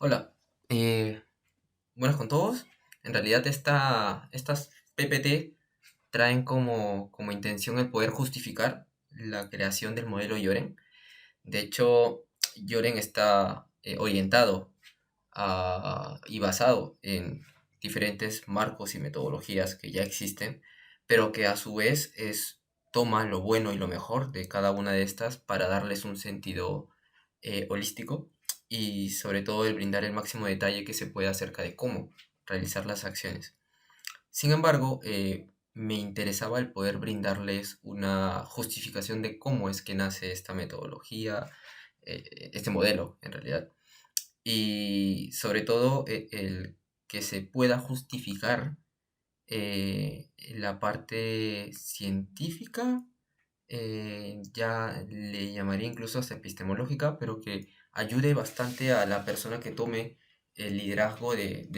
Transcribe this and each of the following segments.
Hola, buenas con todos. En realidad estas PPT traen como intención el poder justificar la creación del modelo Lloren. De hecho, Lloren está orientado y basado en diferentes marcos y metodologías que ya existen, pero que a su vez toma lo bueno y lo mejor de cada una de estas para darles un sentido holístico y sobre todo el brindar el máximo detalle que se pueda acerca de cómo realizar las acciones. Sin embargo, me interesaba el poder brindarles una justificación de cómo es que nace esta metodología, este modelo en realidad, y sobre todo el que se pueda justificar la parte científica, ya le llamaría incluso hasta epistemológica, pero que ayude bastante a la persona que tome el liderazgo de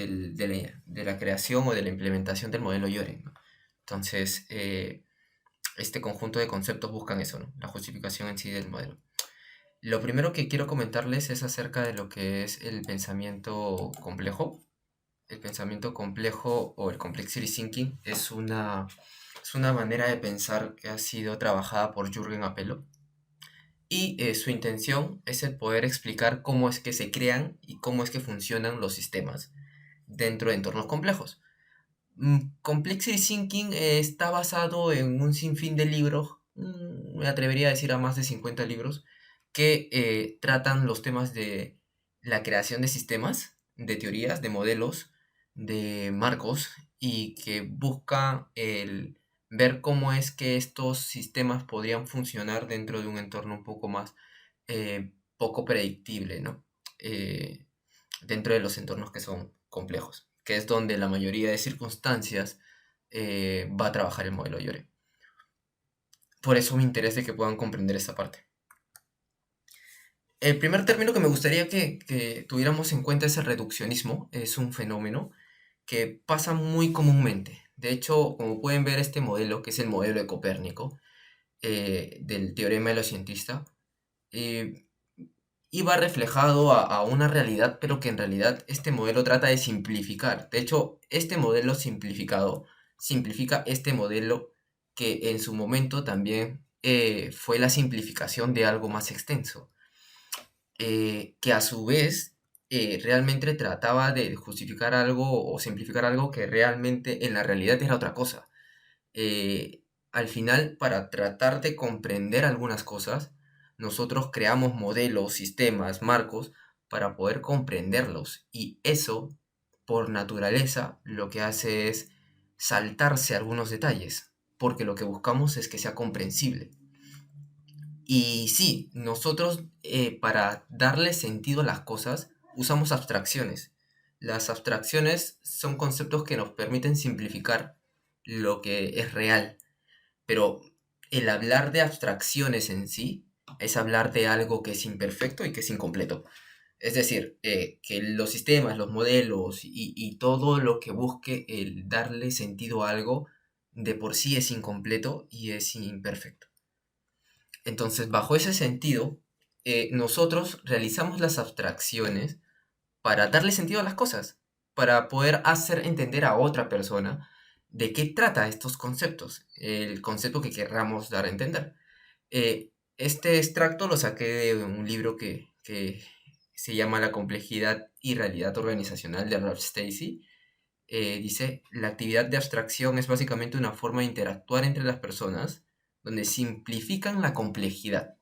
la creación o de la implementación del modelo Lloren, ¿no? Entonces, este conjunto de conceptos buscan eso, ¿no? La justificación en sí del modelo. Lo primero que quiero comentarles es acerca de lo que es el pensamiento complejo. El pensamiento complejo o el complexity thinking es una manera de pensar que ha sido trabajada por Jürgen Apello y su intención es el poder explicar cómo es que se crean y cómo es que funcionan los sistemas dentro de entornos complejos. Complexity Thinking está basado en un sinfín de libros, me atrevería a decir a más de 50 libros, que tratan los temas de la creación de sistemas, de teorías, de modelos, de marcos, y que busca el ver cómo es que estos sistemas podrían funcionar dentro de un entorno un poco más poco predictible, ¿no? Eh, Dentro de los entornos que son complejos, que es donde la mayoría de circunstancias va a trabajar el modelo Yore. Por eso me interesa que puedan comprender esta parte. El primer término que me gustaría que tuviéramos en cuenta es el reduccionismo. Es un fenómeno que pasa muy comúnmente. De hecho, como pueden ver, este modelo, que es el modelo de Copérnico, del teorema heliocentista, eh, iba reflejado a una realidad, pero que en realidad este modelo trata de simplificar. De hecho, este modelo simplificado simplifica este modelo que en su momento también fue la simplificación de algo más extenso, que a su vez realmente trataba de justificar algo o simplificar algo que realmente en la realidad era otra cosa. Al final, para tratar de comprender algunas cosas, nosotros creamos modelos, sistemas, marcos para poder comprenderlos. Y eso, por naturaleza, lo que hace es saltarse algunos detalles, porque lo que buscamos es que sea comprensible. Y sí, nosotros para darle sentido a las cosas usamos abstracciones. Las abstracciones son conceptos que nos permiten simplificar lo que es real, pero el hablar de abstracciones en sí es hablar de algo que es imperfecto y que es incompleto. Es decir, que los sistemas, los modelos y todo lo que busque el darle sentido a algo de por sí es incompleto y es imperfecto. Entonces, bajo ese sentido, nosotros realizamos las abstracciones para darle sentido a las cosas, para poder hacer entender a otra persona de qué trata estos conceptos, el concepto que querramos dar a entender. Este extracto lo saqué de un libro que se llama La complejidad y realidad organizacional de Ralph Stacey. Dice, la actividad de abstracción es básicamente una forma de interactuar entre las personas donde simplifican la complejidad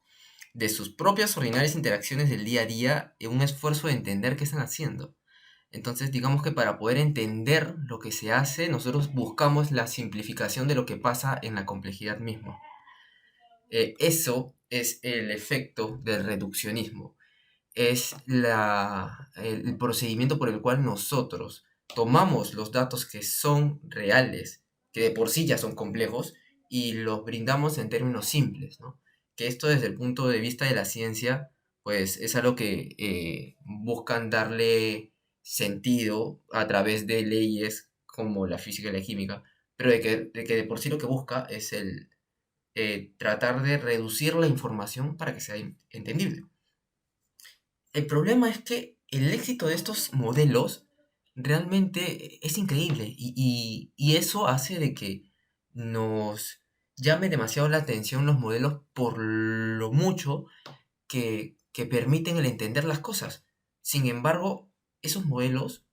de sus propias ordinarias interacciones del día a día en un esfuerzo de entender qué están haciendo. Entonces, digamos que para poder entender lo que se hace, nosotros buscamos la simplificación de lo que pasa en la complejidad misma. Eso es el efecto del reduccionismo. Es el procedimiento por el cual nosotros tomamos los datos que son reales, que de por sí ya son complejos, y los brindamos en términos simples, ¿no? Que esto desde el punto de vista de la ciencia, pues es algo que buscan darle sentido a través de leyes como la física y la química, pero de que de por sí lo que busca es el tratar de reducir la información para que sea entendible. El problema es que el éxito de estos modelos realmente es increíble y eso hace de que nos llame demasiado la atención los modelos por lo mucho que permiten el entender las cosas. Sin embargo, esos modelos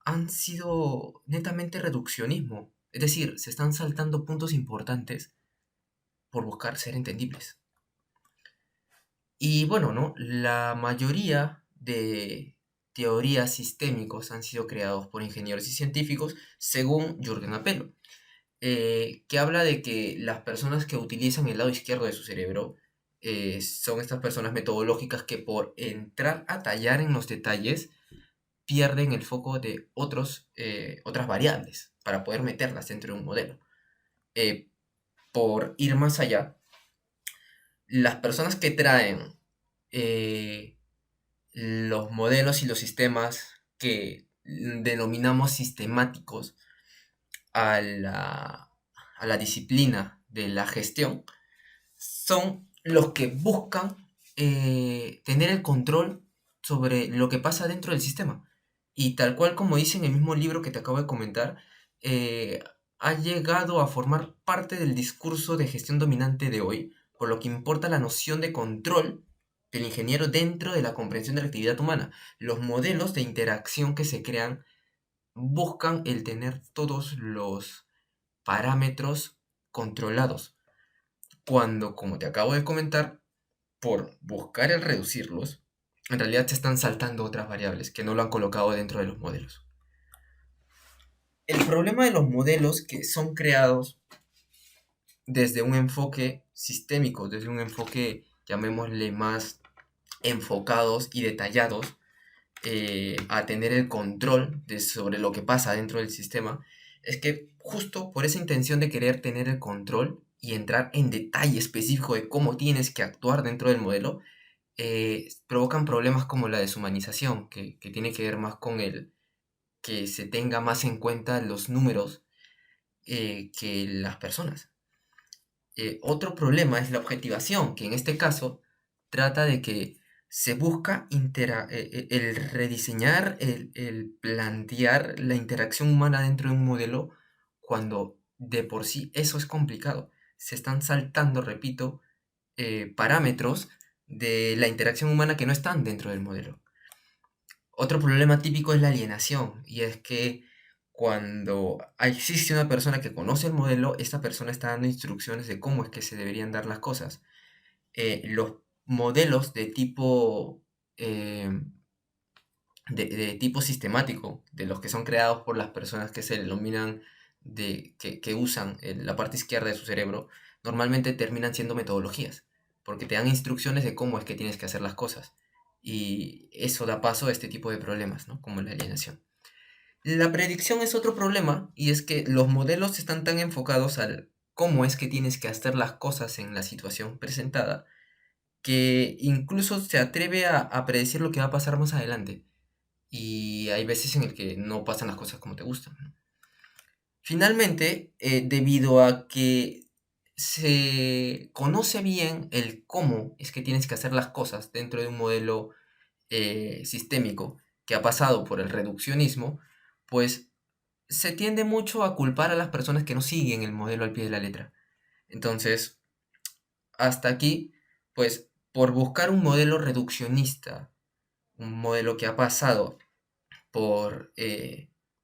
han sido netamente reduccionismo, es decir, se están saltando puntos importantes por buscar ser entendibles. Y bueno, ¿no? La mayoría de teorías sistémicos han sido creados por ingenieros y científicos, según Jürgen Apelo, que habla de que las personas que utilizan el lado izquierdo de su cerebro son estas personas metodológicas que por entrar a tallar en los detalles pierden el foco de otras variables para poder meterlas dentro de un modelo. Eh, por ir más allá, las personas que traen eh, los modelos y los sistemas que denominamos sistemáticos a la disciplina de la gestión son los que buscan tener el control sobre lo que pasa dentro del sistema. Y tal cual como dice en el mismo libro que te acabo de comentar, eh, ha llegado a formar parte del discurso de gestión dominante de hoy, por lo que importa la noción de control del ingeniero dentro de la comprensión de la actividad humana. Los modelos de interacción que se crean buscan el tener todos los parámetros controlados, cuando, como te acabo de comentar, por buscar el reducirlos, en realidad se están saltando otras variables que no lo han colocado dentro de los modelos. El problema de los modelos que son creados desde un enfoque sistémico, desde un enfoque, llamémosle, más enfocados y detallados a tener el control sobre lo que pasa dentro del sistema, es que justo por esa intención de querer tener el control y entrar en detalle específico de cómo tienes que actuar dentro del modelo, provocan problemas como la deshumanización, que tiene que ver más con el que se tenga más en cuenta los números que las personas. Otro problema es la objetivación, que en este caso trata de que se busca el rediseñar, el plantear la interacción humana dentro de un modelo cuando de por sí eso es complicado. Se están saltando, repito, parámetros de la interacción humana que no están dentro del modelo. Otro problema típico es la alienación, y es que cuando existe una persona que conoce el modelo, esta persona está dando instrucciones de cómo es que se deberían dar las cosas. Los modelos eh, de tipo sistemático, de los que son creados por las personas que se denominan que usan la parte izquierda de su cerebro, normalmente terminan siendo metodologías, porque te dan instrucciones de cómo es que tienes que hacer las cosas. Y eso da paso a este tipo de problemas, ¿no? Como la alienación. La predicción es otro problema, y es que los modelos están tan enfocados al cómo es que tienes que hacer las cosas en la situación presentada, que incluso se atreve a predecir lo que va a pasar más adelante. Y hay veces en el que no pasan las cosas como te gustan, ¿no? Finalmente, debido a que se conoce bien el cómo es que tienes que hacer las cosas dentro de un modelo sistémico que ha pasado por el reduccionismo, pues se tiende mucho a culpar a las personas que no siguen el modelo al pie de la letra. Entonces, hasta aquí, pues por buscar un modelo reduccionista, un modelo que ha pasado por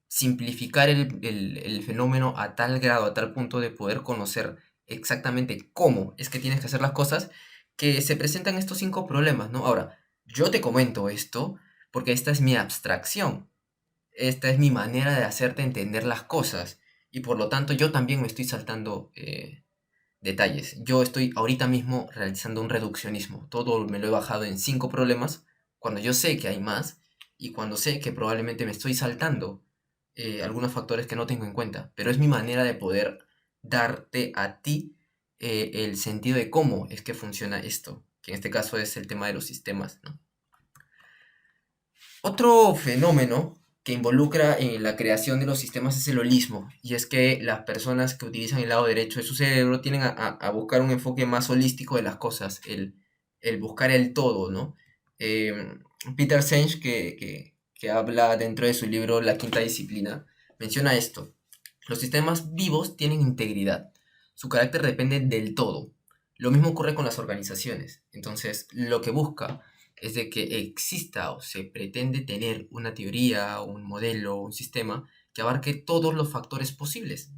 simplificar el fenómeno a tal grado, a tal punto de poder conocer exactamente cómo es que tienes que hacer las cosas, que se presentan estos 5 problemas, ¿no? Ahora, yo te comento esto porque esta es mi abstracción, esta es mi manera de hacerte entender las cosas y por lo tanto yo también me estoy saltando detalles. Yo estoy ahorita mismo realizando un reduccionismo. Todo me lo he bajado en 5 problemas cuando yo sé que hay más y cuando sé que probablemente me estoy saltando algunos factores que no tengo en cuenta. Pero es mi manera de poder darte a ti el sentido de cómo es que funciona esto, que en este caso es el tema de los sistemas, ¿no? Otro fenómeno que involucra en la creación de los sistemas es el holismo, y es que las personas que utilizan el lado derecho de su cerebro tienden a buscar un enfoque más holístico de las cosas, el buscar el todo, ¿no? Peter Senge, que habla dentro de su libro La Quinta Disciplina, menciona esto. Los sistemas vivos tienen integridad. Su carácter depende del todo. Lo mismo ocurre con las organizaciones. Entonces, lo que busca es de que exista o se pretende tener una teoría, un modelo, un sistema que abarque todos los factores posibles.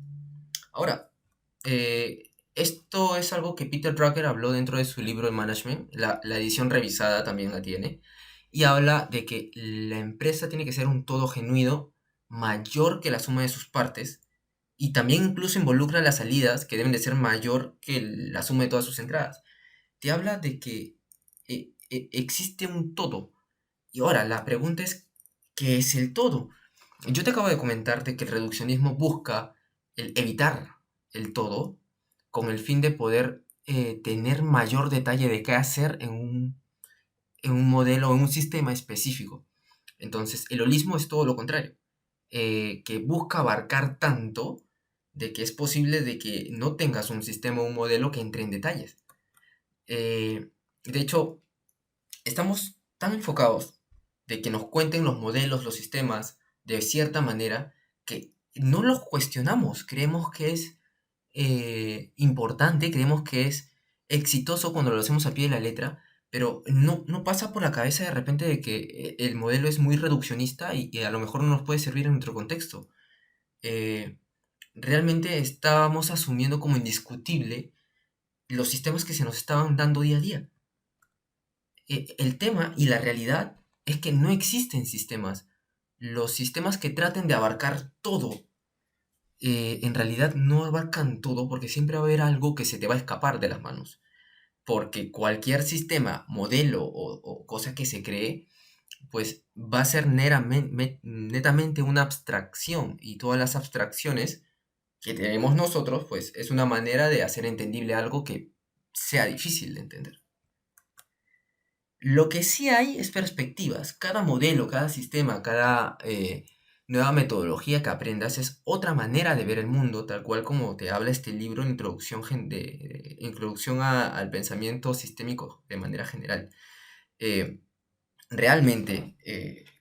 Ahora, esto es algo que Peter Drucker habló dentro de su libro de Management, la edición revisada también la tiene, y habla de que la empresa tiene que ser un todo genuino mayor que la suma de sus partes, y también incluso involucra las salidas que deben de ser mayor que la suma de todas sus entradas. Te habla de que existe un todo. Y ahora, la pregunta es, ¿qué es el todo? Yo te acabo de comentarte que el reduccionismo busca el evitar el todo con el fin de poder tener mayor detalle de qué hacer en un modelo o en un sistema específico. Entonces, el holismo es todo lo contrario, que busca abarcar tanto de que es posible de que no tengas un sistema o un modelo que entre en detalles. De hecho, estamos tan enfocados de que nos cuenten los modelos, los sistemas, de cierta manera, que no los cuestionamos. Creemos que es importante, creemos que es exitoso cuando lo hacemos a pie de la letra, pero no pasa por la cabeza de repente de que el modelo es muy reduccionista y a lo mejor no nos puede servir en nuestro contexto. Eh, Realmente estábamos asumiendo como indiscutible los sistemas que se nos estaban dando día a día. El tema y la realidad es que no existen sistemas. Los sistemas que traten de abarcar todo, en realidad no abarcan todo porque siempre va a haber algo que se te va a escapar de las manos. Porque cualquier sistema, modelo o cosa que se cree, pues va a ser netamente una abstracción y todas las abstracciones que tenemos nosotros, pues es una manera de hacer entendible algo que sea difícil de entender. Lo que sí hay es perspectivas. Cada modelo, cada sistema, cada nueva metodología que aprendas es otra manera de ver el mundo, tal cual como te habla este libro en introducción, introducción al pensamiento sistémico de manera general. Eh, Realmente,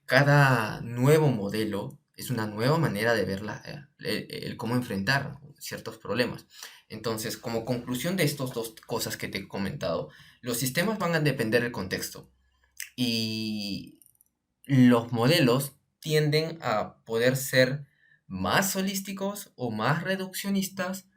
cada nuevo modelo es una nueva manera de ver el cómo enfrentar ciertos problemas. Entonces, como conclusión de estas dos cosas que te he comentado, los sistemas van a depender del contexto y los modelos tienden a poder ser más holísticos o más reduccionistas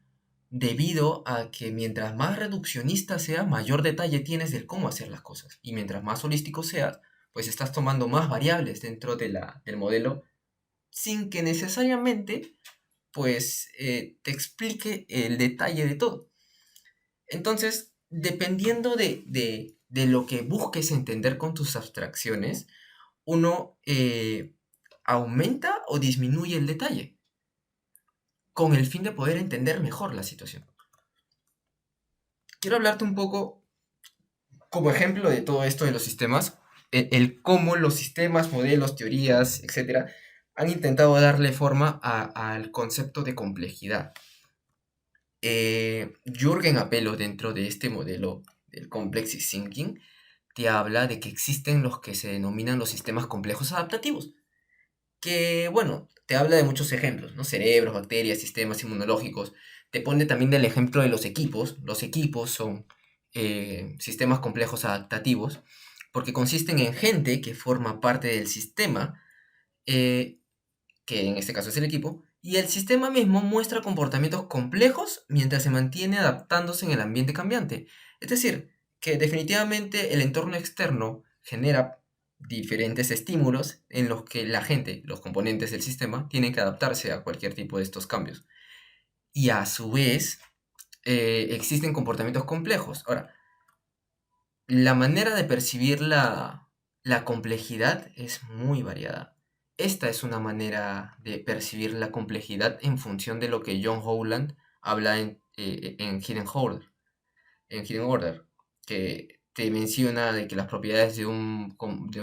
debido a que mientras más reduccionista sea, mayor detalle tienes del cómo hacer las cosas. Y mientras más holístico seas, pues estás tomando más variables dentro del modelo sin que necesariamente pues te explique el detalle de todo. Entonces, dependiendo de lo que busques entender con tus abstracciones, uno aumenta o disminuye el detalle con el fin de poder entender mejor la situación. Quiero hablarte un poco como ejemplo de todo esto de los sistemas, el cómo los sistemas, modelos, teorías, etcétera, han intentado darle forma al concepto de complejidad. Jürgen Apelo, dentro de este modelo del Complexity Thinking, te habla de que existen los que se denominan los sistemas complejos adaptativos, que, bueno, te habla de muchos ejemplos, ¿no? Cerebros, bacterias, sistemas inmunológicos. Te pone también del ejemplo de los equipos. Los equipos son sistemas complejos adaptativos porque consisten en gente que forma parte del sistema, eh, que en este caso es el equipo, y el sistema mismo muestra comportamientos complejos mientras se mantiene adaptándose en el ambiente cambiante. Es decir, que definitivamente el entorno externo genera diferentes estímulos en los que la gente, los componentes del sistema, tienen que adaptarse a cualquier tipo de estos cambios. Y a su vez, existen comportamientos complejos. Ahora, la manera de percibir la complejidad es muy variada. Esta es una manera de percibir la complejidad en función de lo que John Howland habla en en Hidden Order, que te menciona de que las propiedades de un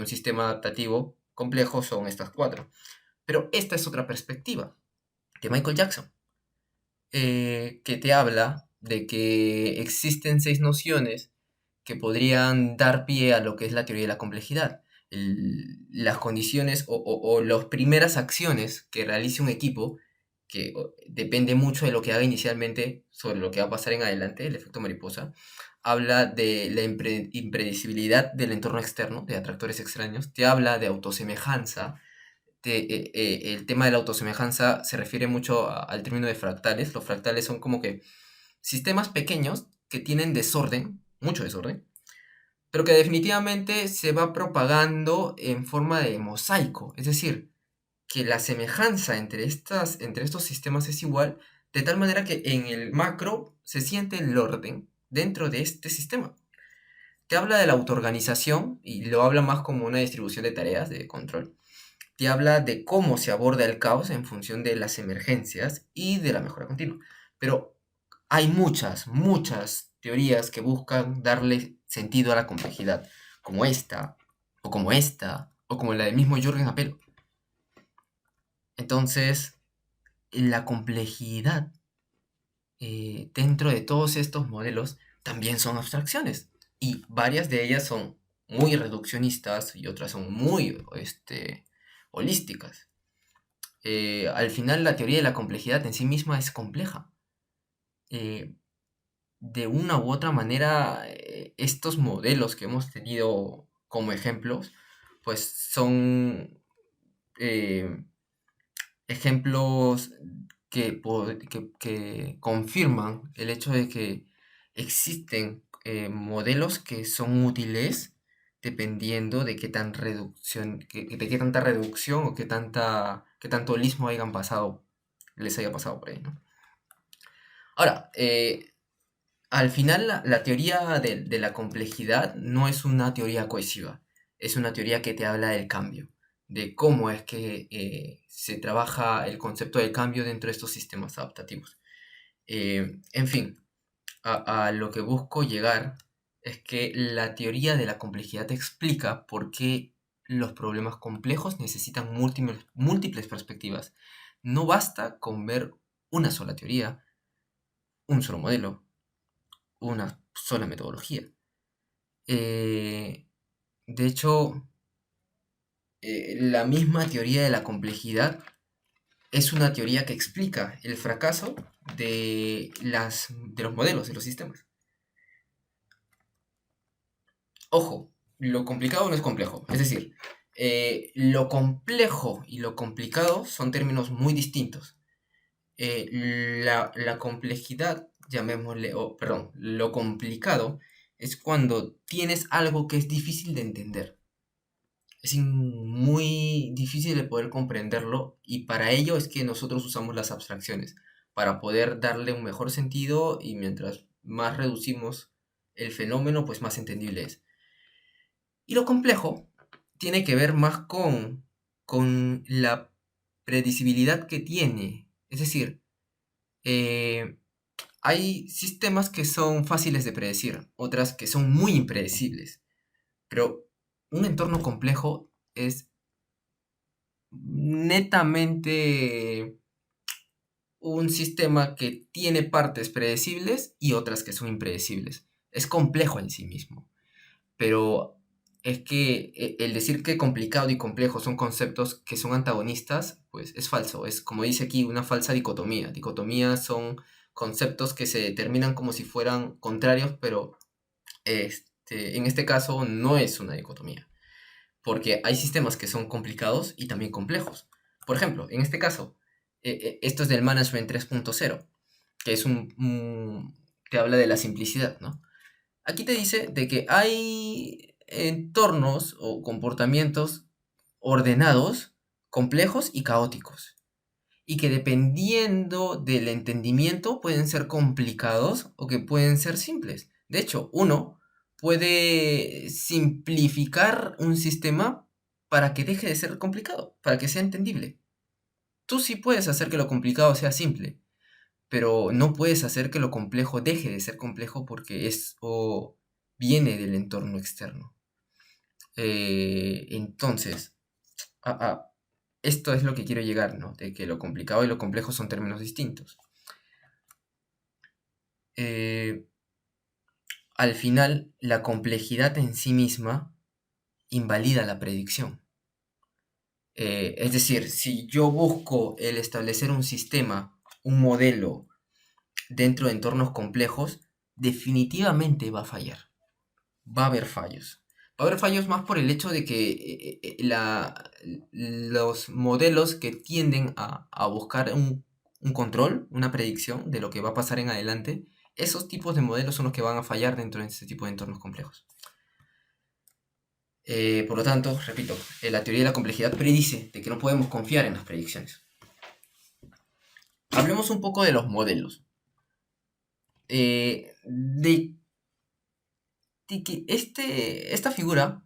sistema adaptativo complejo son estas cuatro. Pero esta es otra perspectiva de Michael Jackson, que te habla de que existen seis nociones que podrían dar pie a lo que es la teoría de la complejidad. las condiciones o las primeras acciones que realice un equipo, que depende mucho de lo que haga inicialmente sobre lo que va a pasar en adelante, el efecto mariposa, habla de la impredecibilidad del entorno externo, de atractores extraños, te habla de autosemejanza. El tema de la autosemejanza se refiere mucho al término de fractales. Los fractales son como que sistemas pequeños que tienen desorden, mucho desorden, pero que definitivamente se va propagando en forma de mosaico. Es decir, que la semejanza entre estos sistemas es igual, de tal manera que en el macro se siente el orden dentro de este sistema. Te habla de la autoorganización y lo habla más como una distribución de tareas de control. Te habla de cómo se aborda el caos en función de las emergencias y de la mejora continua. Pero hay muchas teorías que buscan darle sentido a la complejidad, como esta, o como la del mismo Jürgen Apel. Entonces, la complejidad dentro de todos estos modelos también son abstracciones. Y varias de ellas son muy reduccionistas y otras son muy holísticas. Al final, la teoría de la complejidad en sí misma es compleja. Eh, de una u otra manera, estos modelos que hemos tenido como ejemplos, pues son eh, ejemplos que confirman el hecho de que existen modelos que son útiles dependiendo de qué de qué tanta reducción o qué tanto holismo les haya pasado por ahí, ¿no? Ahora, al final la teoría de la complejidad no es una teoría cohesiva, es una teoría que te habla del cambio, de cómo es que se trabaja el concepto del cambio dentro de estos sistemas adaptativos. En fin, a lo que busco llegar es que la teoría de la complejidad explica por qué los problemas complejos necesitan múltiples perspectivas. No basta con ver una sola teoría, un solo modelo, una sola metodología. Eh, de hecho, la misma teoría de la complejidad es una teoría que explica el fracaso de los modelos, de los sistemas. Ojo, lo complicado no es complejo. Es decir, lo complejo y lo complicado son términos muy distintos. La complejidad, llamémosle, perdón, lo complicado es cuando tienes algo que es difícil de entender. Es muy difícil de poder comprenderlo y para ello es que nosotros usamos las abstracciones, para poder darle un mejor sentido y mientras más reducimos el fenómeno, pues más entendible es. Y lo complejo tiene que ver más con la predecibilidad que tiene. Es decir, eh, hay sistemas que son fáciles de predecir, otras que son muy impredecibles, pero un entorno complejo es netamente un sistema que tiene partes predecibles y otras que son impredecibles. Es complejo en sí mismo, pero es que el decir que complicado y complejo son conceptos que son antagonistas, pues es falso. Es, como dice aquí, una falsa dicotomía. Dicotomías son conceptos que se determinan como si fueran contrarios, pero en este caso no es una dicotomía, porque hay sistemas que son complicados y también complejos. Por ejemplo, en este caso, esto es del Management 3.0, que es te habla de la simplicidad, ¿no? Aquí te dice de que hay entornos o comportamientos ordenados, complejos y caóticos. Y que dependiendo del entendimiento pueden ser complicados o que pueden ser simples. De hecho, uno puede simplificar un sistema para que deje de ser complicado, para que sea entendible. Tú sí puedes hacer que lo complicado sea simple, pero no puedes hacer que lo complejo deje de ser complejo porque eso viene del entorno externo. Entonces, a- a- esto es lo que quiero llegar, ¿no? De que lo complicado y lo complejo son términos distintos. Eh, Al final, la complejidad en sí misma invalida la predicción. Es decir, si yo busco el establecer un sistema, un modelo dentro de entornos complejos, definitivamente va a fallar. Va a haber fallos. Va a haber fallos más por el hecho de que los modelos que tienden a buscar un control, una predicción de lo que va a pasar en adelante, esos tipos de modelos son los que van a fallar dentro de este tipo de entornos complejos. Por lo tanto, repito, la teoría de la complejidad predice de que no podemos confiar en las predicciones. Hablemos un poco de los modelos. De que esta figura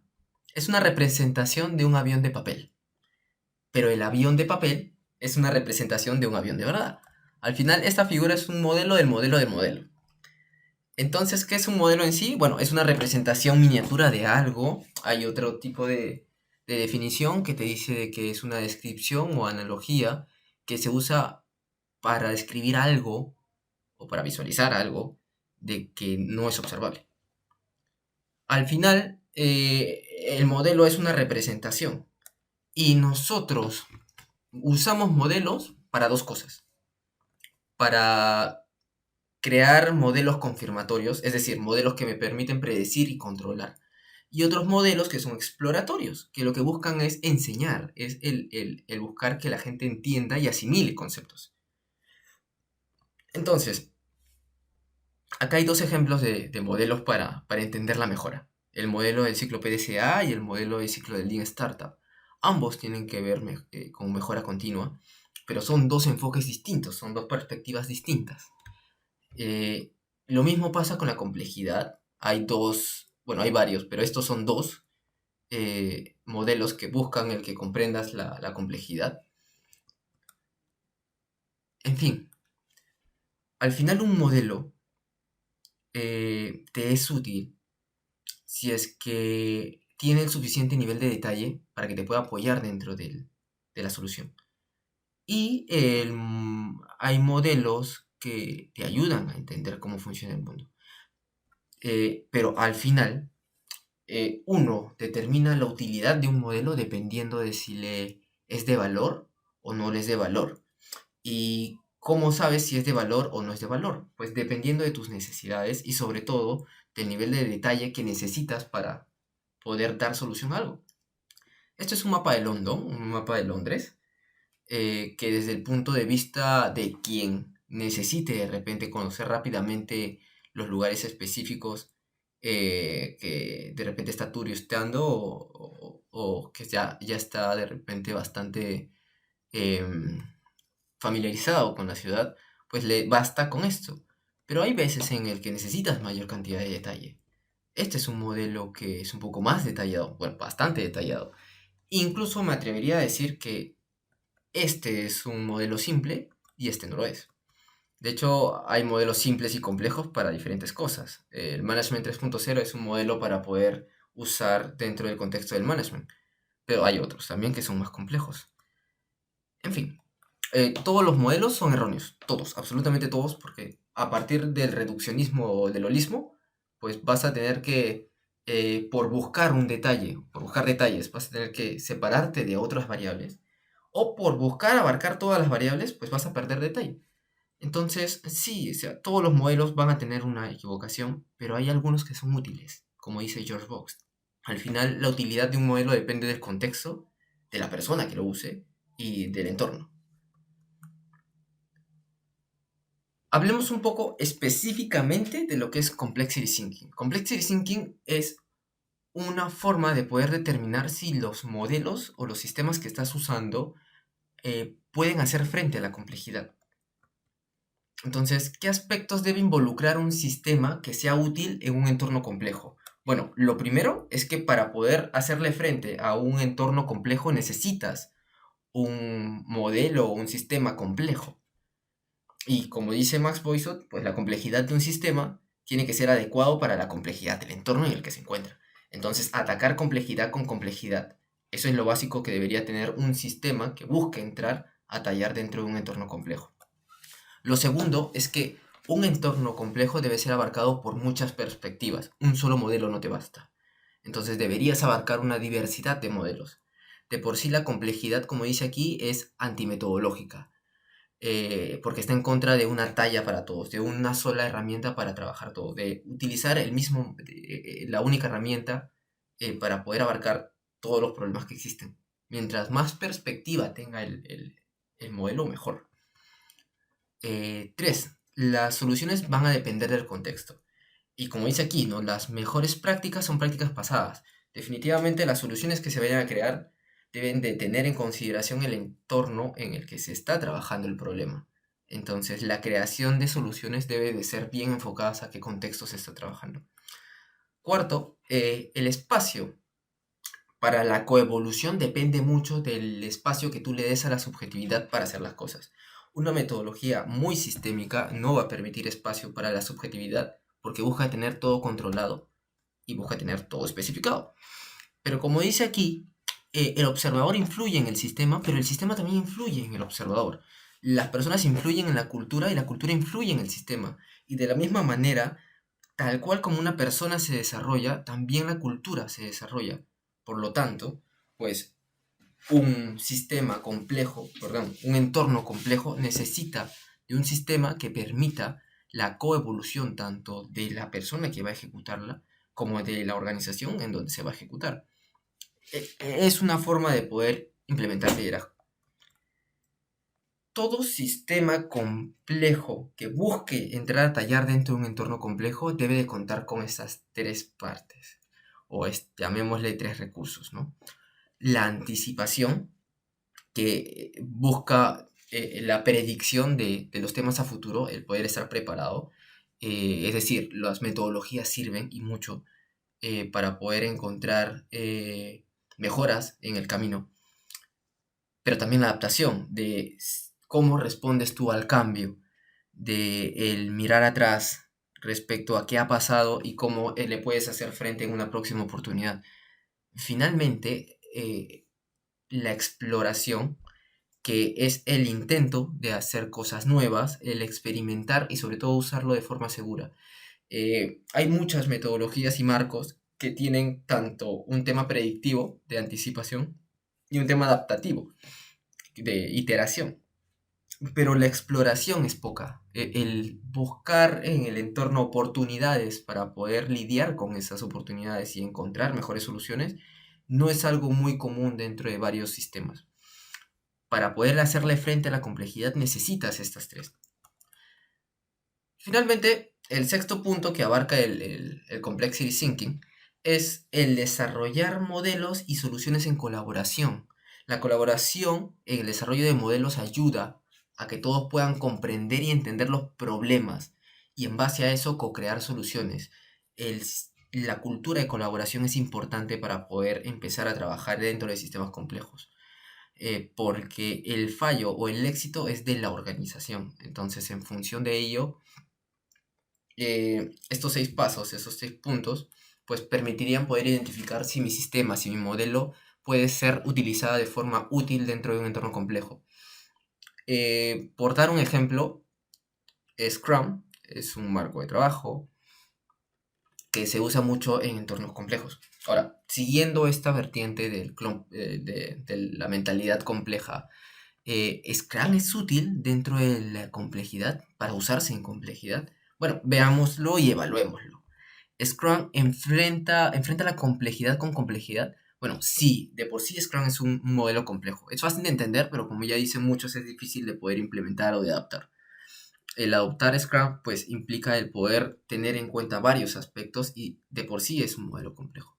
es una representación de un avión de papel, pero el avión de papel es una representación de un avión de verdad. Al final, esta figura es un modelo del modelo del modelo. Entonces, ¿qué es un modelo en sí? Bueno, es una representación miniatura de algo. Hay otro tipo de definición que te dice de que es una descripción o analogía que se usa para describir algo o para visualizar algo de que no es observable. Al final, el modelo es una representación y nosotros usamos modelos para dos cosas. Para crear modelos confirmatorios, es decir, modelos que me permiten predecir y controlar. Y otros modelos que son exploratorios, que lo que buscan es enseñar, es el buscar que la gente entienda y asimile conceptos. Entonces, acá hay dos ejemplos de modelos para entender la mejora. El modelo del ciclo PDCA y el modelo del ciclo del Lean Startup. Ambos tienen que ver con mejora continua, pero son dos enfoques distintos, son dos perspectivas distintas. Lo mismo pasa con la complejidad. Hay varios, pero estos son dos modelos que buscan el que comprendas la complejidad. En fin, al final un modelo te es útil si es que tiene el suficiente nivel de detalle para que te pueda apoyar dentro de la solución. Y hay modelos que te ayudan a entender cómo funciona el mundo. Pero al final, uno determina la utilidad de un modelo dependiendo de si le es de valor o no le es de valor. ¿Y cómo sabes si es de valor o no es de valor? Pues dependiendo de tus necesidades y sobre todo del nivel de detalle que necesitas para poder dar solución a algo. Esto es un mapa de un mapa de Londres, que desde el punto de vista de quien necesite de repente conocer rápidamente los lugares específicos que de repente está turisteando o que ya está de repente bastante familiarizado con la ciudad, pues le basta con esto. Pero hay veces en el que necesitas mayor cantidad de detalle. Este es un modelo que es un poco más detallado, bueno, bastante detallado. Incluso me atrevería a decir que este es un modelo simple y este no lo es. De hecho, hay modelos simples y complejos para diferentes cosas. El Management 3.0 es un modelo para poder usar dentro del contexto del management, pero hay otros también que son más complejos. En fin, todos los modelos son erróneos, todos, absolutamente todos, porque a partir del reduccionismo o del holismo, pues vas a tener que, por buscar un detalle, por buscar detalles, vas a tener que separarte de otras variables, o por buscar abarcar todas las variables, pues vas a perder detalle. Entonces, sí, o sea, todos los modelos van a tener una equivocación, pero hay algunos que son útiles, como dice George Box. Al final, la utilidad de un modelo depende del contexto, de la persona que lo use y del entorno. Hablemos un poco específicamente de lo que es Complexity Thinking. Complexity Thinking es una forma de poder determinar si los modelos o los sistemas que estás usando pueden hacer frente a la complejidad. Entonces, ¿qué aspectos debe involucrar un sistema que sea útil en un entorno complejo? Bueno, lo primero es que para poder hacerle frente a un entorno complejo necesitas un modelo o un sistema complejo. Y como dice Max Boyson, pues la complejidad de un sistema tiene que ser adecuado para la complejidad del entorno en el que se encuentra. Entonces, atacar complejidad con complejidad. Eso es lo básico que debería tener un sistema que busque entrar a tallar dentro de un entorno complejo. Lo segundo es que un entorno complejo debe ser abarcado por muchas perspectivas. Un solo modelo no te basta. Entonces deberías abarcar una diversidad de modelos. De por sí la complejidad, como dice aquí, es antimetodológica, porque está en contra de una talla para todos, de una sola herramienta para trabajar todo, de utilizar la única herramienta para poder abarcar todos los problemas que existen. Mientras más perspectiva tenga el modelo, mejor. 3. Las soluciones van a depender del contexto. Y como dice aquí, ¿no? Las mejores prácticas son prácticas pasadas. Definitivamente las soluciones que se vayan a crear deben de tener en consideración el entorno en el que se está trabajando el problema. Entonces, la creación de soluciones debe de ser bien enfocadas a qué contexto se está trabajando. Cuarto, el espacio para la coevolución depende mucho del espacio que tú le des a la subjetividad para hacer las cosas. Una metodología muy sistémica no va a permitir espacio para la subjetividad porque busca tener todo controlado y busca tener todo especificado. Pero como dice aquí, el observador influye en el sistema, pero el sistema también influye en el observador. Las personas influyen en la cultura y la cultura influye en el sistema. Y de la misma manera, tal cual como una persona se desarrolla, también la cultura se desarrolla. Por lo tanto, pues un sistema complejo, perdón, un entorno complejo necesita de un sistema que permita la coevolución tanto de la persona que va a ejecutarla como de la organización en donde se va a ejecutar. Es una forma de poder implementar liderazgo. Todo sistema complejo que busque entrar a tallar dentro de un entorno complejo debe de contar con estas tres partes, o llamémosle tres recursos, ¿no? La anticipación, que busca la predicción de los temas a futuro, el poder estar preparado. Es decir, las metodologías sirven y mucho para poder encontrar mejoras en el camino, pero también la adaptación de cómo respondes tú al cambio, de el mirar atrás respecto a qué ha pasado y cómo le puedes hacer frente en una próxima oportunidad. Finalmente, la exploración, que es el intento de hacer cosas nuevas, el experimentar y sobre todo usarlo de forma segura. Hay muchas metodologías y marcos que tienen tanto un tema predictivo de anticipación y un tema adaptativo de iteración, pero la exploración es poca. El buscar en el entorno oportunidades para poder lidiar con esas oportunidades y encontrar mejores soluciones no es algo muy común dentro de varios sistemas. Para poder hacerle frente a la complejidad necesitas estas tres. Finalmente, el sexto punto que abarca el complexity thinking es el desarrollar modelos y soluciones en colaboración. La colaboración en el desarrollo de modelos ayuda a que todos puedan comprender y entender los problemas y en base a eso co-crear soluciones. El- la cultura de colaboración es importante para poder empezar a trabajar dentro de sistemas complejos, porque el fallo o el éxito es de la organización. Entonces, en función de ello, estos 6 pasos, esos 6 puntos, pues permitirían poder identificar si mi sistema, si mi modelo puede ser utilizada de forma útil dentro de un entorno complejo. Por dar un ejemplo, Scrum es un marco de trabajo que se usa mucho en entornos complejos. Ahora, siguiendo esta vertiente de la mentalidad compleja, ¿Scrum es útil dentro de la complejidad para usarse en complejidad? Bueno, veámoslo y evaluémoslo. ¿Scrum enfrenta la complejidad con complejidad? Bueno, sí, de por sí Scrum es un modelo complejo. Es fácil de entender, pero como ya dicen muchos, es difícil de poder implementar o de adaptar. El adoptar Scrum, pues, implica el poder tener en cuenta varios aspectos y de por sí es un modelo complejo.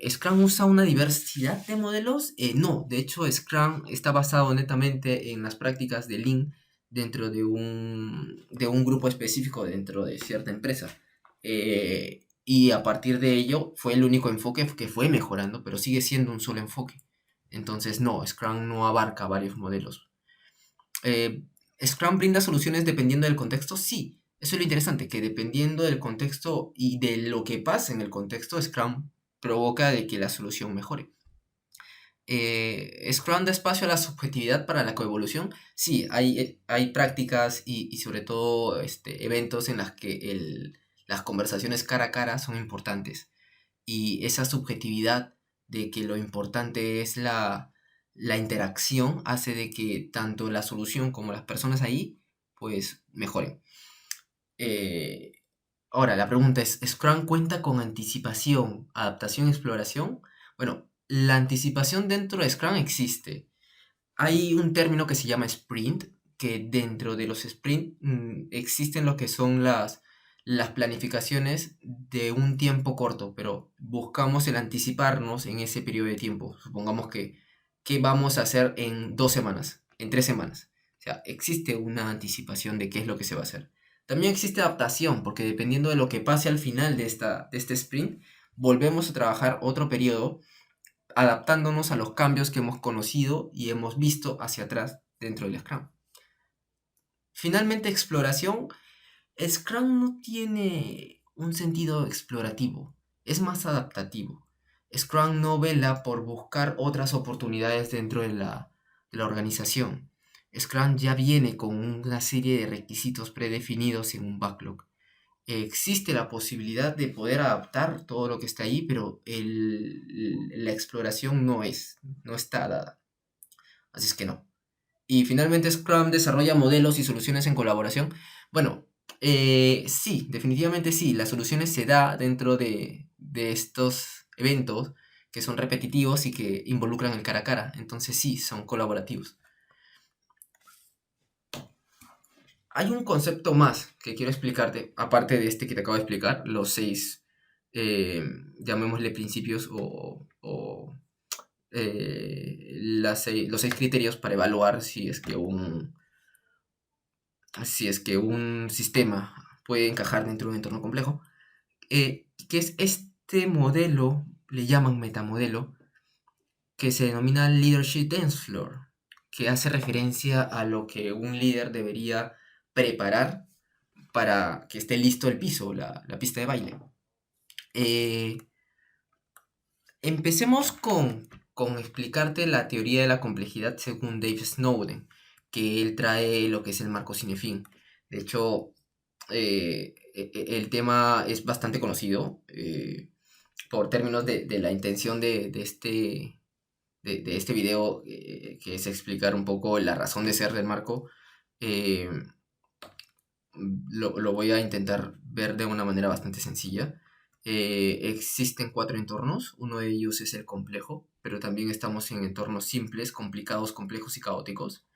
¿Scrum usa una diversidad de modelos? No, de hecho Scrum está basado netamente en las prácticas de Lean dentro de un grupo específico dentro de cierta empresa. Y a partir de ello fue el único enfoque que fue mejorando, pero sigue siendo un solo enfoque. Entonces no, Scrum no abarca varios modelos. Eh, ¿Scrum brinda soluciones dependiendo del contexto? Sí, eso es lo interesante, que dependiendo del contexto y de lo que pasa en el contexto, Scrum provoca de que la solución mejore. ¿Scrum da espacio a la subjetividad para la coevolución? Sí, hay prácticas y sobre todo eventos en las que las conversaciones cara a cara son importantes. y esa subjetividad de que lo importante es la interacción hace de que tanto la solución como las personas ahí pues mejoren. Eh, Ahora, la pregunta es, ¿Scrum cuenta con anticipación, adaptación y exploración? Bueno, la anticipación dentro de Scrum existe. Hay un término que se llama sprint, que dentro de los sprint existen lo que son las planificaciones de un tiempo corto, pero buscamos el anticiparnos en ese periodo de tiempo. Supongamos que, ¿qué vamos a hacer en 2 semanas, en 3 semanas? O sea, existe una anticipación de qué es lo que se va a hacer. También existe adaptación, porque dependiendo de lo que pase al final de este sprint, volvemos a trabajar otro periodo adaptándonos a los cambios que hemos conocido y hemos visto hacia atrás dentro del Scrum. Finalmente, exploración. Scrum no tiene un sentido explorativo, es más adaptativo. Scrum no vela por buscar otras oportunidades dentro de la organización. Scrum ya viene con una serie de requisitos predefinidos en un backlog. Existe la posibilidad de poder adaptar todo lo que está ahí, pero la exploración no está dada. Así es que no. Y finalmente Scrum desarrolla modelos y soluciones en colaboración. Bueno, sí, definitivamente sí. Las soluciones se da dentro de estos eventos que son repetitivos y que involucran el cara a cara. Entonces sí, son colaborativos. Hay un concepto más que quiero explicarte, aparte de este que te acabo de explicar, los 6, llamémosle principios los 6 criterios para evaluar si es que un sistema puede encajar dentro de un entorno complejo, que es este modelo, le llaman metamodelo, que se denomina Leadership Dance Floor, que hace referencia a lo que un líder debería preparar para que esté listo el piso, la pista de baile. Eh, Empecemos con explicarte la teoría de la complejidad según Dave Snowden, que él trae lo que es el marco Cinefin. De hecho, el tema es bastante conocido por términos de la intención de este video, que es explicar un poco la razón de ser del marco. eh, lo voy a intentar ver de una manera bastante sencilla. Existen 4 entornos, uno de ellos es el complejo, pero también estamos en entornos simples, complicados, complejos y caóticos.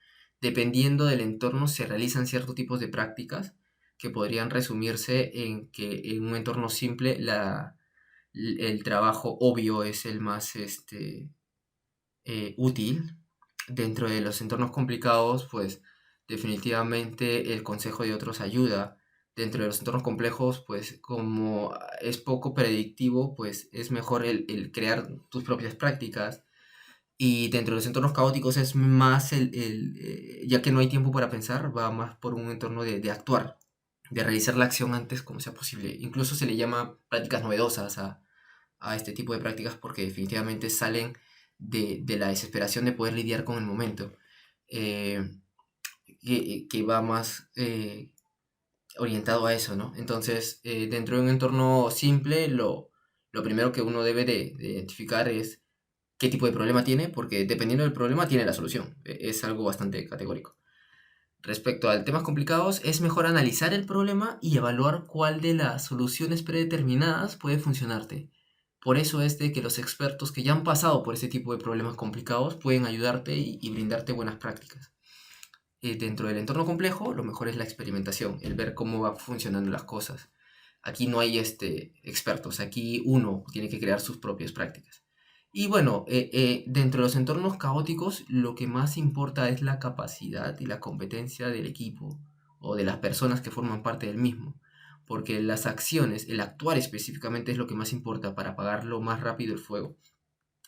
Dependiendo del entorno se realizan ciertos tipos de prácticas que podrían resumirse en que en un entorno simple el trabajo obvio es el más útil. Dentro de los entornos complicados, pues definitivamente el consejo de otros ayuda. Dentro de los entornos complejos, pues como es poco predictivo, pues es mejor el crear tus propias prácticas. Y dentro de los entornos caóticos es más ya que no hay tiempo para pensar, va más por un entorno de actuar, de realizar la acción antes como sea posible. Incluso se le llama prácticas novedosas a este tipo de prácticas porque definitivamente salen de la desesperación de poder lidiar con el momento, eh, que va más orientado a eso, ¿no? Entonces, dentro de un entorno simple, lo primero que uno debe de identificar es qué tipo de problema tiene, porque dependiendo del problema tiene la solución. Es algo bastante categórico. Respecto a temas complicados, es mejor analizar el problema y evaluar cuál de las soluciones predeterminadas puede funcionarte. Por eso es de que los expertos que ya han pasado por ese tipo de problemas complicados pueden ayudarte y brindarte buenas prácticas. Dentro del entorno complejo, lo mejor es la experimentación, el ver cómo van funcionando las cosas. Aquí no hay expertos, aquí uno tiene que crear sus propias prácticas. Y bueno, dentro de los entornos caóticos, lo que más importa es la capacidad y la competencia del equipo o de las personas que forman parte del mismo. Porque las acciones, el actuar específicamente es lo que más importa para apagarlo más rápido el fuego.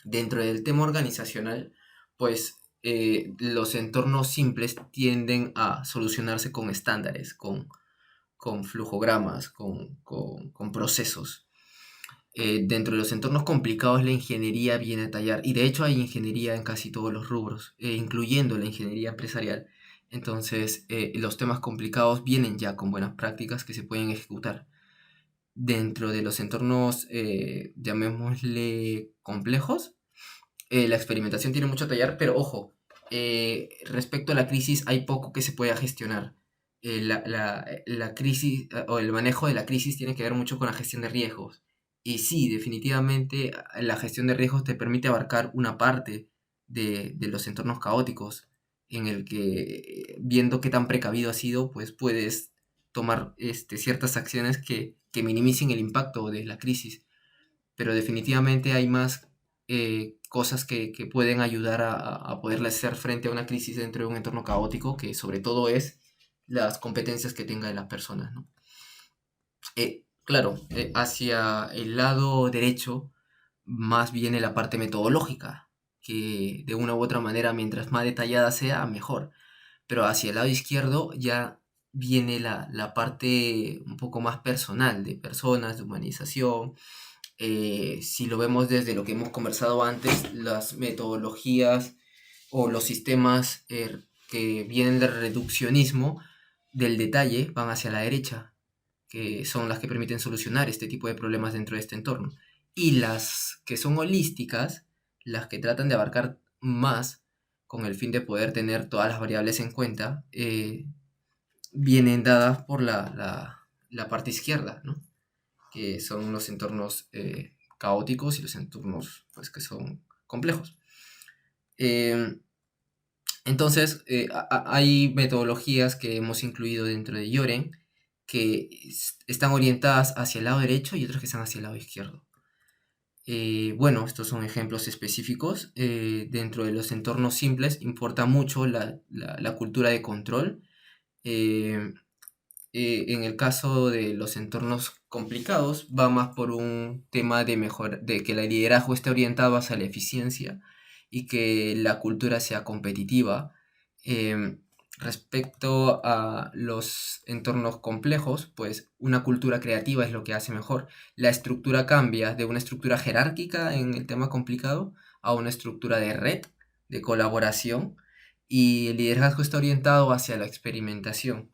Dentro del tema organizacional, pues los entornos simples tienden a solucionarse con estándares, con flujogramas, con procesos. Dentro de los entornos complicados la ingeniería viene a tallar, y de hecho hay ingeniería en casi todos los rubros, incluyendo la ingeniería empresarial. Entonces, los temas complicados vienen ya con buenas prácticas que se pueden ejecutar. dentro de los entornos, llamémosle complejos, la experimentación tiene mucho a tallar, pero ojo, respecto a la crisis hay poco que se pueda gestionar. La crisis o el manejo de la crisis tiene que ver mucho con la gestión de riesgos. Y sí, definitivamente la gestión de riesgos te permite abarcar una parte de los entornos caóticos en el que, viendo qué tan precavido has sido, pues puedes tomar ciertas acciones que minimicen el impacto de la crisis. Pero definitivamente hay más cosas que pueden ayudar a poderle hacer frente a una crisis dentro de un entorno caótico, que sobre todo es las competencias que tengan las personas, ¿no? Claro, hacia el lado derecho más viene la parte metodológica, que de una u otra manera, mientras más detallada sea, mejor. Pero hacia el lado izquierdo ya viene la parte un poco más personal, de personas, de humanización. Si lo vemos desde lo que hemos conversado antes, las metodologías o los sistemas que vienen del reduccionismo del detalle van hacia la derecha, que son las que permiten solucionar este tipo de problemas dentro de este entorno. Y las que son holísticas, las que tratan de abarcar más con el fin de poder tener todas las variables en cuenta, vienen dadas por la parte izquierda, ¿no? Que son los entornos caóticos y los entornos pues, que son complejos. Entonces, hay metodologías que hemos incluido dentro de Yoren que están orientadas hacia el lado derecho y otras que están hacia el lado izquierdo. Bueno, estos son ejemplos específicos. Dentro de los entornos simples importa mucho la cultura de control. Eh, en el caso de los entornos complicados, va más por un tema de que el liderazgo esté orientado hacia la eficiencia y que la cultura sea competitiva. Em, Respecto a los entornos complejos, pues una cultura creativa es lo que hace mejor. La estructura cambia de una estructura jerárquica en el tema complicado a una estructura de red, de colaboración, y el liderazgo está orientado hacia la experimentación.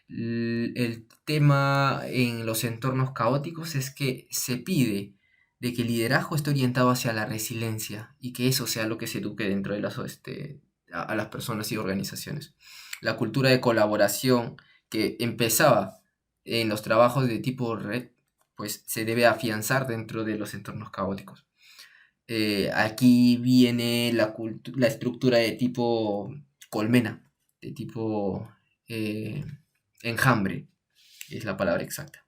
El tema en los entornos caóticos es que se pide de que el liderazgo esté orientado hacia la resiliencia y que eso sea lo que se eduque dentro de a las personas y organizaciones. La cultura de colaboración que empezaba en los trabajos de tipo red, pues se debe afianzar dentro de los entornos caóticos. Aquí viene la estructura de tipo colmena, de tipo eh, enjambre, es la palabra exacta.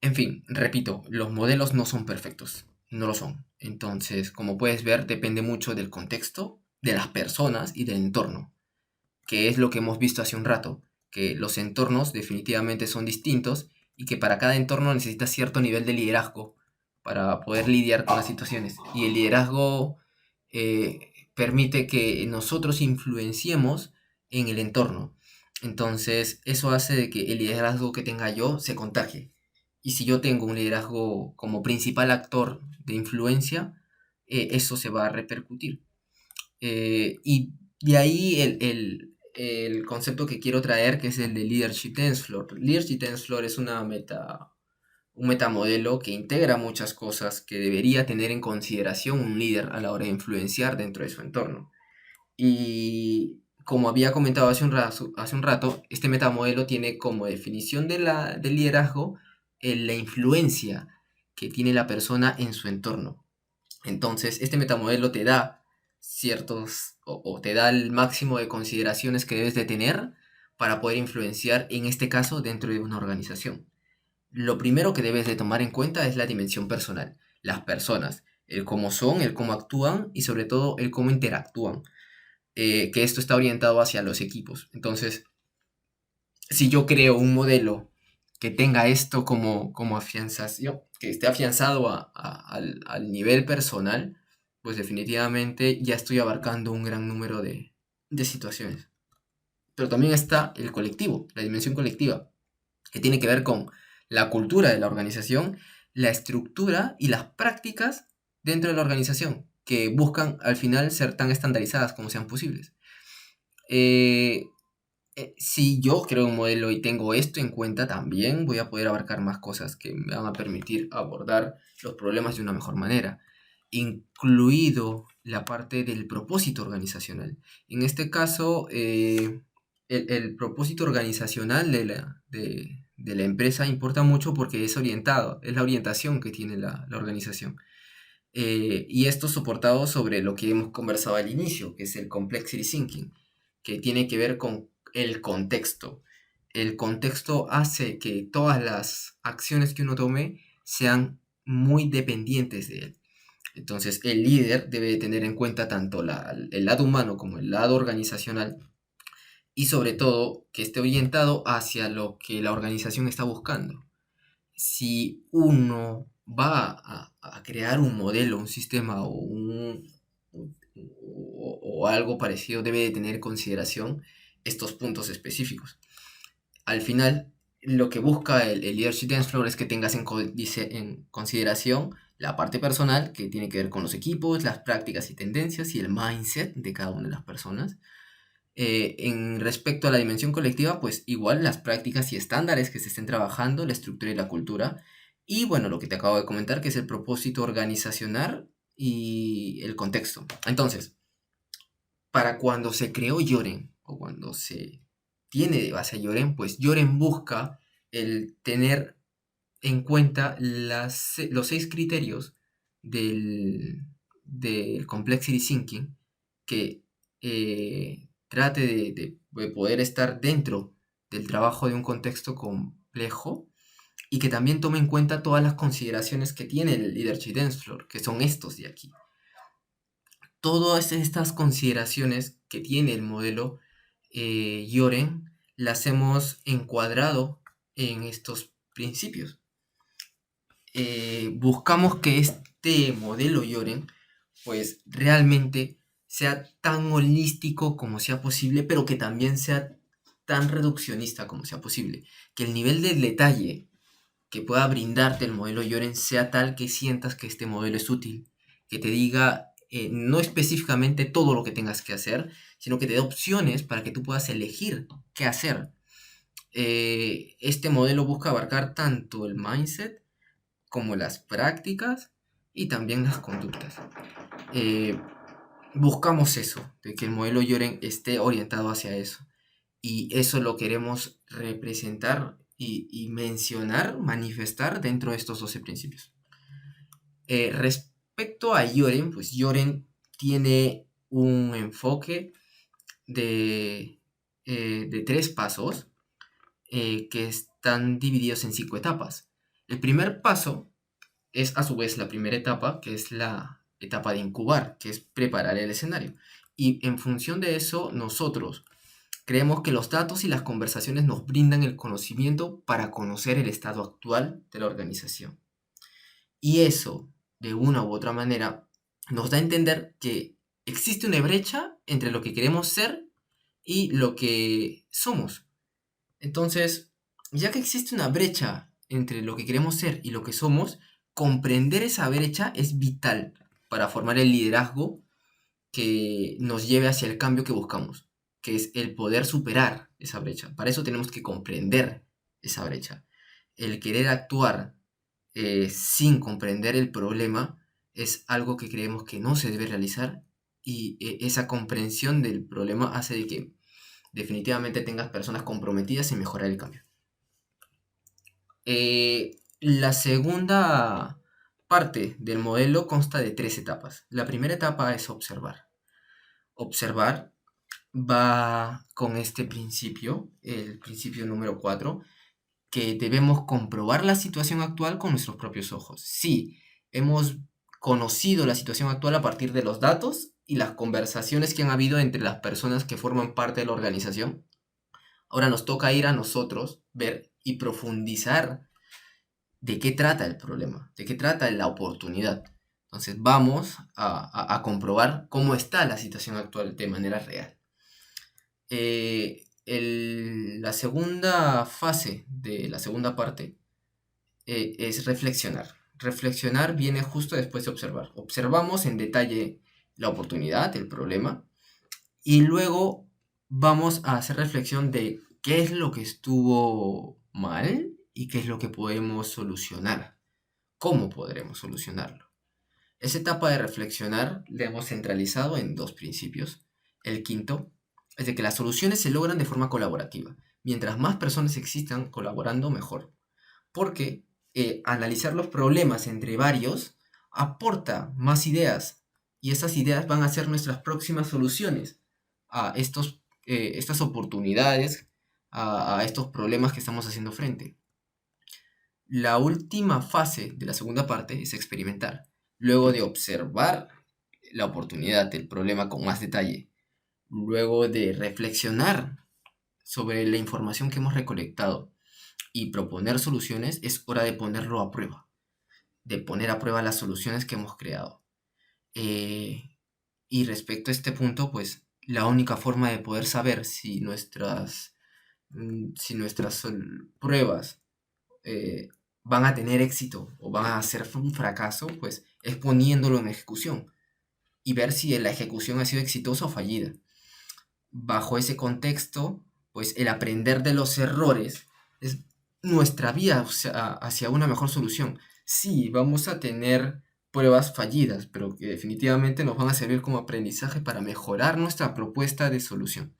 En fin, repito, los modelos no son perfectos, no lo son. Entonces, como puedes ver, depende mucho del contexto, de las personas y del entorno, que es lo que hemos visto hace un rato, que los entornos definitivamente son distintos y que para cada entorno necesita cierto nivel de liderazgo para poder lidiar con las situaciones. Y el liderazgo permite que nosotros influenciemos en el entorno. Entonces, eso hace de que el liderazgo que tenga yo se contagie. Y si yo tengo un liderazgo como principal actor de influencia, eso se va a repercutir. Y de ahí el concepto que quiero traer, que es el de Leadership Dance Floor. Leadership Dance Floor es un metamodelo que integra muchas cosas que debería tener en consideración un líder a la hora de influenciar dentro de su entorno. Y como había comentado hace un rato, este metamodelo tiene como definición del liderazgo la influencia que tiene la persona en su entorno. Entonces, este metamodelo te da ciertos o te da el máximo de consideraciones que debes de tener para poder influenciar, en este caso, dentro de una organización. Lo primero que debes de tomar en cuenta es la dimensión personal, las personas, el cómo son, el cómo actúan y sobre todo el cómo interactúan, que esto está orientado hacia los equipos. Entonces, si yo creo un modelo que tenga esto como afianzación, que esté afianzado al nivel personal, pues definitivamente ya estoy abarcando un gran número de situaciones. Pero también está el colectivo, la dimensión colectiva, que tiene que ver con la cultura de la organización, la estructura y las prácticas dentro de la organización, que buscan al final ser tan estandarizadas como sean posibles. Eh, Si yo creo un modelo y tengo esto en cuenta, también voy a poder abarcar más cosas que me van a permitir abordar los problemas de una mejor manera, incluido la parte del propósito organizacional. En este caso, el propósito organizacional de la empresa importa mucho porque es orientado, es la orientación que tiene la organización. Y esto soportado sobre lo que hemos conversado al inicio, que es el complexity thinking, que tiene que ver con el contexto. El contexto hace que todas las acciones que uno tome sean muy dependientes de él. Entonces, el líder debe tener en cuenta tanto el lado humano como el lado organizacional y sobre todo que esté orientado hacia lo que la organización está buscando. Si uno va a crear un modelo, un sistema o algo parecido, debe de tener en consideración estos puntos específicos. Al final, lo que busca el Leadership Dance Floor es que tengas en consideración la parte personal, que tiene que ver con los equipos, las prácticas y tendencias y el mindset de cada una de las personas. En respecto a la dimensión colectiva, pues igual las prácticas y estándares que se estén trabajando, la estructura y la cultura. Y bueno, lo que te acabo de comentar, que es el propósito organizacional y el contexto. Entonces, para cuando se creó Yoren, o cuando se tiene de base a Yoren, pues Yoren busca el tener en cuenta los 6 criterios del Complexity Thinking que trate de poder estar dentro del trabajo de un contexto complejo y que también tome en cuenta todas las consideraciones que tiene el Leadership Dance Floor, que son estos de aquí. Todas estas consideraciones que tiene el modelo Yoren las hemos encuadrado en estos principios. Buscamos que este modelo Yoren pues realmente sea tan holístico como sea posible, pero que también sea tan reduccionista como sea posible. Que el nivel de detalle que pueda brindarte el modelo Yoren sea tal que sientas que este modelo es útil, que te diga no específicamente todo lo que tengas que hacer, sino que te dé opciones para que tú puedas elegir qué hacer. Este modelo busca abarcar tanto el mindset como las prácticas y también las conductas. Eh, Buscamos eso, de que el modelo Yoren esté orientado hacia eso. Y eso lo queremos representar y mencionar, manifestar dentro de estos 12 principios. Respecto a Yoren, pues Yoren tiene un enfoque de, de 3 pasos que están divididos en 5 etapas. El primer paso es a su vez la primera etapa, que es la etapa de incubar, que es preparar el escenario. Y en función de eso, nosotros creemos que los datos y las conversaciones nos brindan el conocimiento para conocer el estado actual de la organización. Y eso, de una u otra manera, nos da a entender que existe una brecha entre lo que queremos ser y lo que somos. Entonces, ya que existe una brecha entre lo que queremos ser y lo que somos, comprender esa brecha es vital para formar el liderazgo que nos lleve hacia el cambio que buscamos, que es el poder superar esa brecha. Para eso tenemos que comprender esa brecha. El querer actuar sin comprender el problema es algo que creemos que no se debe realizar y esa comprensión del problema hace de que definitivamente tengas personas comprometidas en mejorar el cambio. La segunda parte del modelo consta de 3 etapas. La primera etapa es observar. Observar va con este principio, el principio número 4, que debemos comprobar la situación actual con nuestros propios ojos. Sí, hemos conocido la situación actual a partir de los datos y las conversaciones que han habido entre las personas que forman parte de la organización. Ahora nos toca ir a nosotros, ver y profundizar de qué trata el problema, de qué trata la oportunidad. Entonces vamos a comprobar cómo está la situación actual de manera real. La segunda fase de la segunda parte es reflexionar. Reflexionar viene justo después de observar. Observamos en detalle la oportunidad, el problema, y luego vamos a hacer reflexión de qué es lo que estuvo mal y qué es lo que podemos solucionar. ¿Cómo podremos solucionarlo? Esa etapa de reflexionar la hemos centralizado en dos principios. El quinto es de que las soluciones se logran de forma colaborativa. Mientras más personas existan colaborando, mejor. Porque analizar los problemas entre varios aporta más ideas y esas ideas van a ser nuestras próximas soluciones a estas oportunidades, a estos problemas que estamos haciendo frente. La última fase de la segunda parte es experimentar. Luego de observar la oportunidad, el problema con más detalle, luego de reflexionar sobre la información que hemos recolectado y proponer soluciones, es hora de ponerlo a prueba, de poner a prueba las soluciones que hemos creado. Eh, y respecto a este punto, pues la única forma de poder saber si nuestras pruebas eh, van a tener éxito o van a ser un fracaso, pues es poniéndolo en ejecución y ver si la ejecución ha sido exitosa o fallida. Bajo ese contexto, pues el aprender de los errores es nuestra vía, o sea, hacia una mejor solución. Sí, vamos a tener pruebas fallidas, pero que definitivamente nos van a servir como aprendizaje para mejorar nuestra propuesta de solución.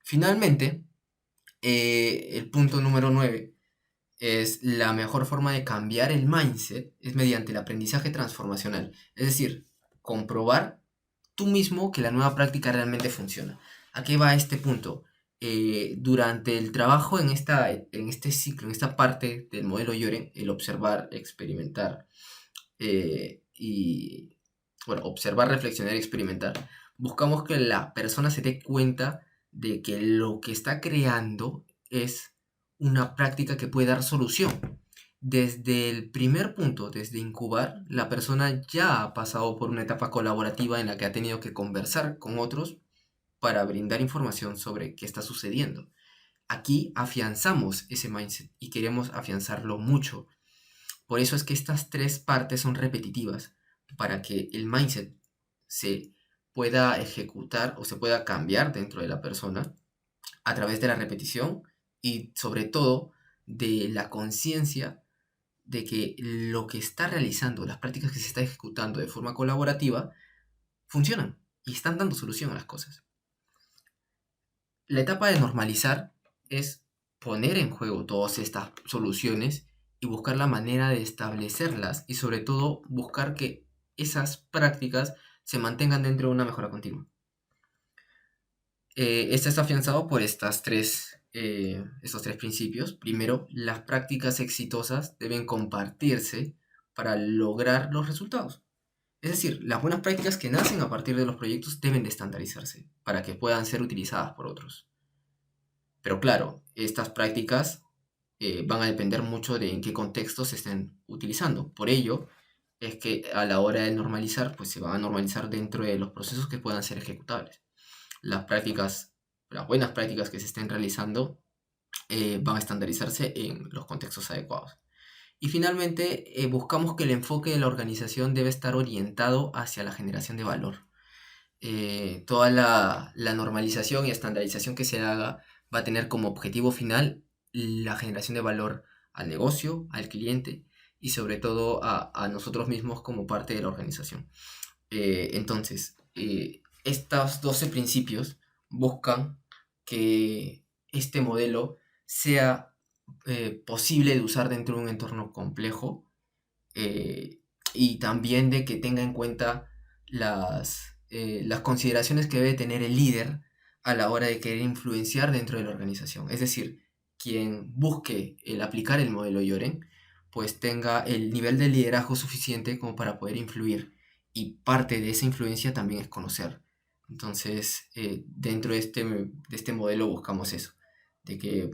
Finalmente, el punto número 9 es la mejor forma de cambiar el mindset es mediante el aprendizaje transformacional. Es decir, comprobar tú mismo que la nueva práctica realmente funciona. ¿A qué va este punto? Durante el trabajo en este ciclo, en esta parte del modelo Lloren, el observar, experimentar y, bueno, observar, reflexionar y experimentar, buscamos que la persona se dé cuenta de que lo que está creando es una práctica que puede dar solución. Desde el primer punto, desde incubar, la persona ya ha pasado por una etapa colaborativa en la que ha tenido que conversar con otros para brindar información sobre qué está sucediendo. Aquí afianzamos ese mindset y queremos afianzarlo mucho. Por eso es que estas tres partes son repetitivas, para que el mindset se pueda ejecutar o se pueda cambiar dentro de la persona a través de la repetición y sobre todo de la conciencia de que lo que está realizando, las prácticas que se está ejecutando de forma colaborativa, funcionan y están dando solución a las cosas. La etapa de normalizar es poner en juego todas estas soluciones y buscar la manera de establecerlas y sobre todo buscar que esas prácticas se mantengan dentro de una mejora continua. Este está afianzado por estos tres principios. Primero, las prácticas exitosas deben compartirse para lograr los resultados. Es decir, las buenas prácticas que nacen a partir de los proyectos deben de estandarizarse para que puedan ser utilizadas por otros. Pero claro, estas prácticas van a depender mucho de en qué contexto se estén utilizando. Por ello, es que a la hora de normalizar, pues se van a normalizar dentro de los procesos que puedan ser ejecutables. Las prácticas, las buenas prácticas que se estén realizando van a estandarizarse en los contextos adecuados. Y finalmente, buscamos que el enfoque de la organización debe estar orientado hacia la generación de valor. Toda la normalización y estandarización que se haga va a tener como objetivo final la generación de valor al negocio, al cliente y sobre todo a nosotros mismos como parte de la organización. Entonces, estos 12 principios buscan que este modelo sea posible de usar dentro de un entorno complejo eh, y también de que tenga en cuenta las consideraciones que debe tener el líder a la hora de querer influenciar dentro de la organización. Es decir, quien busque el aplicar el modelo Yoren, pues tenga el nivel de liderazgo suficiente como para poder influir. Y parte de esa influencia también es conocer. Entonces, dentro de este modelo buscamos eso, de que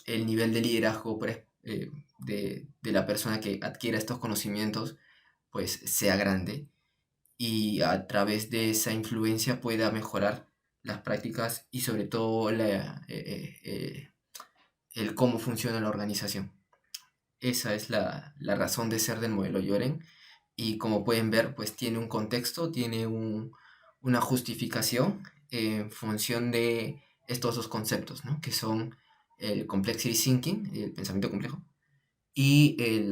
el nivel de liderazgo de la persona que adquiera estos conocimientos pues sea grande y a través de esa influencia pueda mejorar las prácticas y sobre todo el cómo funciona la organización. Esa es la razón de ser del modelo Yoren y como pueden ver pues tiene un contexto, tiene una justificación en función de estos dos conceptos, ¿no? Que son el complexity thinking, el pensamiento complejo, y el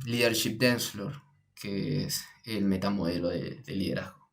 leadership dance floor, que es el metamodelo de liderazgo.